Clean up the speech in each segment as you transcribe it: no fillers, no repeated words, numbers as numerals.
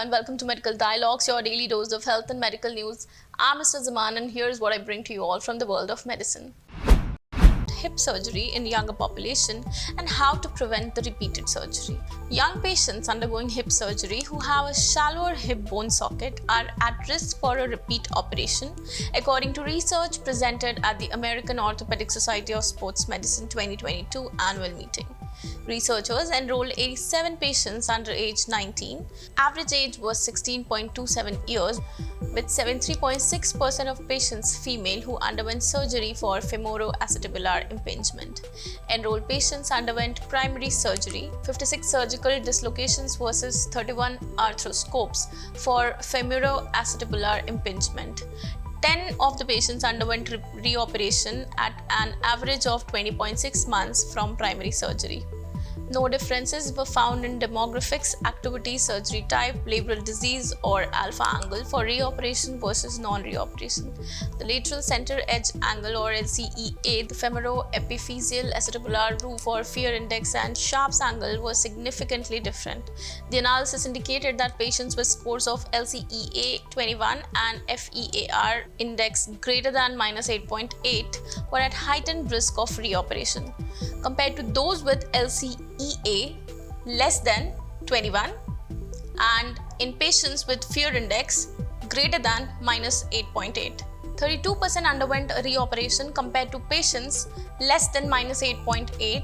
and welcome to Medical Dialogues, your daily dose of health and medical news. I'm Mr. Zaman, and here's what I bring to you all from the world of medicine. Hip surgery in younger population and how to prevent the repeated surgery. Young patients undergoing hip surgery who have a shallower hip bone socket are at risk for a repeat operation, according to research presented at the American Orthopedic Society of Sports Medicine 2022 annual meeting. Researchers enrolled 87 patients under age 19. Average age was 16.27 years, with 73.6% of patients female who underwent surgery for femoroacetabular impingement. Enrolled patients underwent primary surgery, 56 surgical dislocations versus 31 arthroscopes for femoroacetabular impingement. 10 of the patients underwent reoperation at an average of 20.6 months from primary surgery. No differences were found in demographics, activity, surgery type, labral disease, or alpha angle for reoperation versus non-reoperation. The lateral center edge angle, or LCEA, the femoroepiphyseal acetabular roof or fear index, and Sharp's angle were significantly different. The analysis indicated that patients with scores of LCEA 21 and FEAR index greater than -8.8 were at heightened risk of reoperation, compared to those with LCEA less than 21 and in patients with fear index greater than -8.8. 32% underwent a reoperation compared to patients less than -8.8.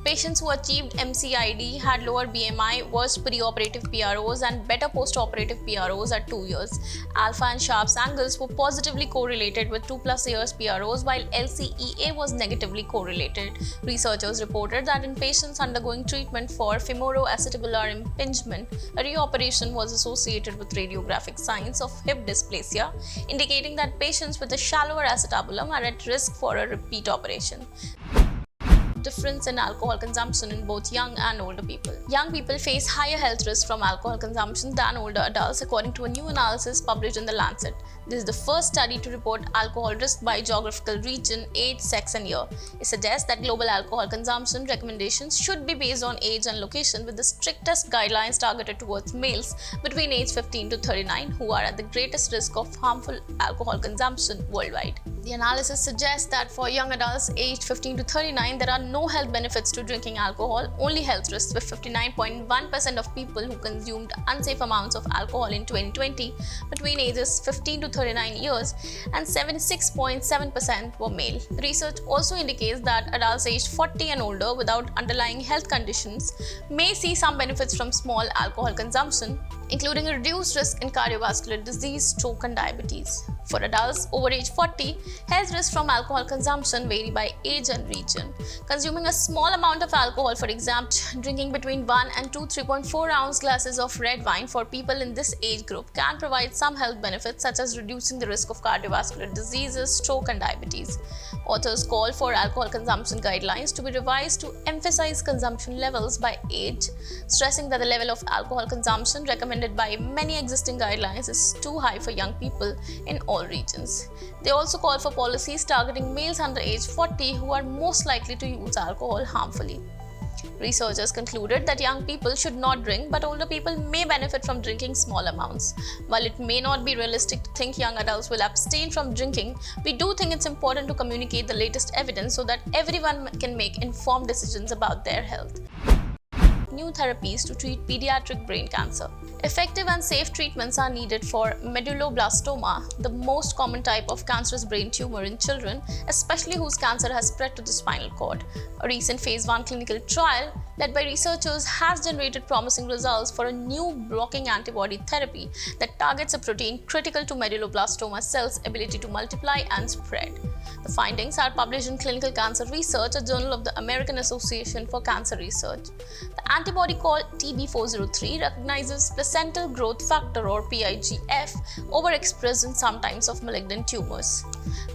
Patients who achieved MCID had lower BMI, worse preoperative PROs, and better postoperative PROs at 2 years. Alpha and Sharp's angles were positively correlated with 2+ years PROs, while LCEA was negatively correlated. Researchers reported that in patients undergoing treatment for femoroacetabular impingement, a reoperation was associated with radiographic signs of hip dysplasia, indicating that patients with a shallower acetabulum are at risk for a repeat operation. Difference in alcohol consumption in both young and older people. Young people face higher health risks from alcohol consumption than older adults, according to a new analysis published in The Lancet. This is the first study to report alcohol risk by geographical region, age, sex, and year. It suggests that global alcohol consumption recommendations should be based on age and location, with the strictest guidelines targeted towards males between age 15 to 39 who are at the greatest risk of harmful alcohol consumption worldwide. The analysis suggests that for young adults aged 15 to 39, there are no health benefits to drinking alcohol, only health risks, with 59.1% of people who consumed unsafe amounts of alcohol in 2020 between ages 15 to 39 years, and 76.7% were male. The research also indicates that adults aged 40 and older without underlying health conditions may see some benefits from small alcohol consumption, including a reduced risk in cardiovascular disease, stroke, and diabetes. For adults over age 40, health risks from alcohol consumption vary by age and region. Consuming a small amount of alcohol, for example, drinking between 1 and 2 3.4 ounce glasses of red wine for people in this age group can provide some health benefits, such as reducing the risk of cardiovascular diseases, stroke, and diabetes. Authors call for alcohol consumption guidelines to be revised to emphasize consumption levels by age, stressing that the level of alcohol consumption recommended by many existing guidelines is too high for young people in all regions. They also call for policies targeting males under age 40 who are most likely to use alcohol harmfully. Researchers concluded that young people should not drink, but older people may benefit from drinking small amounts. While it may not be realistic to think young adults will abstain from drinking, we do think it's important to communicate the latest evidence so that everyone can make informed decisions about their health. New therapies to treat pediatric brain cancer. Effective and safe treatments are needed for medulloblastoma, the most common type of cancerous brain tumor in children, especially whose cancer has spread to the spinal cord. A recent phase 1 clinical trial led by researchers has generated promising results for a new blocking antibody therapy that targets a protein critical to medulloblastoma cells' ability to multiply and spread. The findings are published in Clinical Cancer Research, a journal of the American Association for Cancer Research. The antibody called TB403 recognizes placental growth factor, or PIGF, overexpressed in some types of malignant tumors.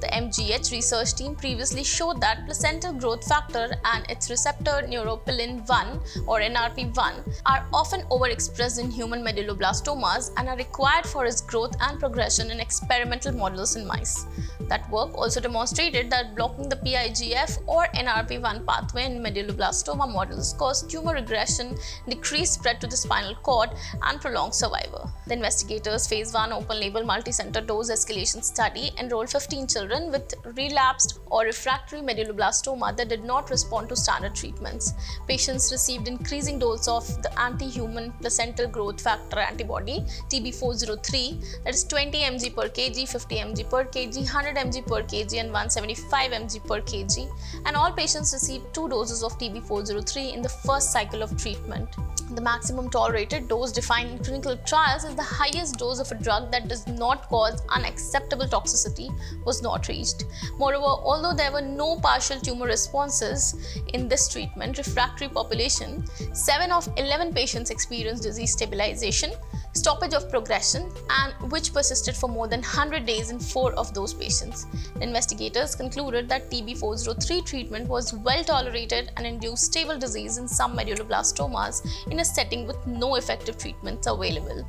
The MGH research team previously showed that placental growth factor and its receptor neuropilin-1, or NRP1, are often overexpressed in human medulloblastomas and are required for its growth and progression in experimental models in mice. That work also demonstrated demonstrated that blocking the PIGF or NRP1 pathway in medulloblastoma models caused tumor regression, decreased spread to the spinal cord, and prolonged survival. The investigators' phase 1 open-label multi-center dose escalation study enrolled 15 children with relapsed or refractory medulloblastoma that did not respond to standard treatments. Patients received increasing dose of the anti-human placental growth factor antibody TB403, that is 20 mg per kg, 50 mg per kg, 100 mg per kg and 175 mg per kg, and all patients received 2 doses of TB403 in the first cycle of treatment. The maximum tolerated dose defined in clinical trials as the highest dose of a drug that does not cause unacceptable toxicity was not reached. Moreover, although there were no partial tumor responses in this treatment refractory population, 7 of 11 patients experienced disease stabilization, stoppage of progression, and which persisted for more than 100 days in 4 of those patients. The investigators concluded that TB403 treatment was well tolerated and induced stable disease in some medulloblastomas in a setting with no effective treatments available.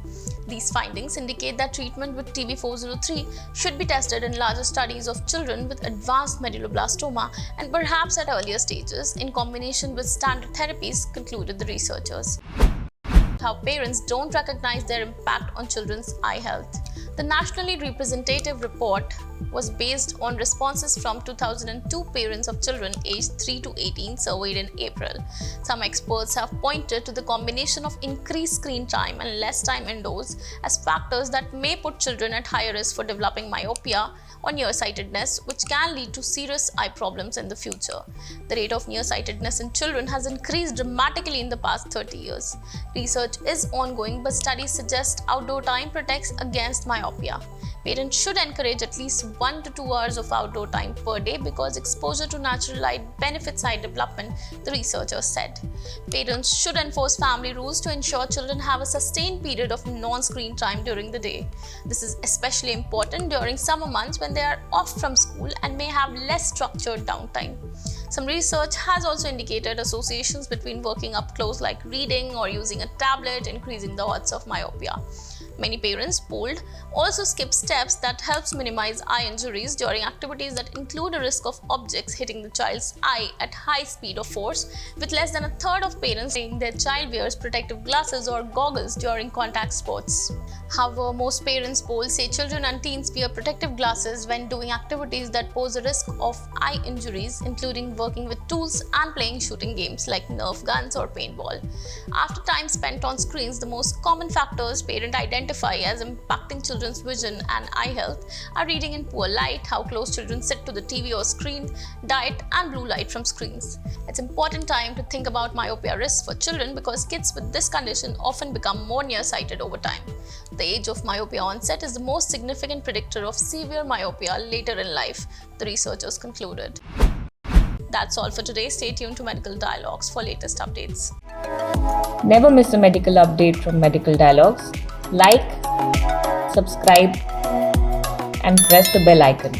These findings indicate that treatment with TB403 should be tested in larger studies of children with advanced medulloblastoma and perhaps at earlier stages in combination with standard therapies, concluded the researchers. How parents don't recognize their impact on children's eye health. The nationally representative report was based on responses from 2002 parents of children aged 3 to 18 surveyed in April. Some experts have pointed to the combination of increased screen time and less time indoors as factors that may put children at higher risk for developing myopia or nearsightedness, which can lead to serious eye problems in the future. The rate of nearsightedness in children has increased dramatically in the past 30 years. Research is ongoing, but studies suggest outdoor time protects against myopia. Parents should encourage at least 1 to 2 hours of outdoor time per day because exposure to natural light benefits eye development, the researchers said. Parents should enforce family rules to ensure children have a sustained period of non-screen time during the day. This is especially important during summer months when they are off from school and may have less structured downtime. Some research has also indicated associations between working up close like reading or using a tablet, increasing the odds of myopia. Many parents polled also skip steps that helps minimize eye injuries during activities that include a risk of objects hitting the child's eye at high speed or force, with less than a third of parents saying their child wears protective glasses or goggles during contact sports. However, most parents polled say children and teens wear protective glasses when doing activities that pose a risk of eye injuries, including working with tools and playing shooting games like Nerf guns or paintball. After time spent on screens, the most common factors parents identify as impacting children's vision and eye health are reading in poor light, how close children sit to the TV or screen, diet, and blue light from screens. It's important time to think about myopia risks for children because kids with this condition often become more nearsighted over time. The age of myopia onset is the most significant predictor of severe myopia later in life, the researchers concluded. That's all for today. Stay tuned to Medical Dialogues for latest updates. Never miss a medical update from Medical Dialogues. Like, subscribe, and press the bell icon.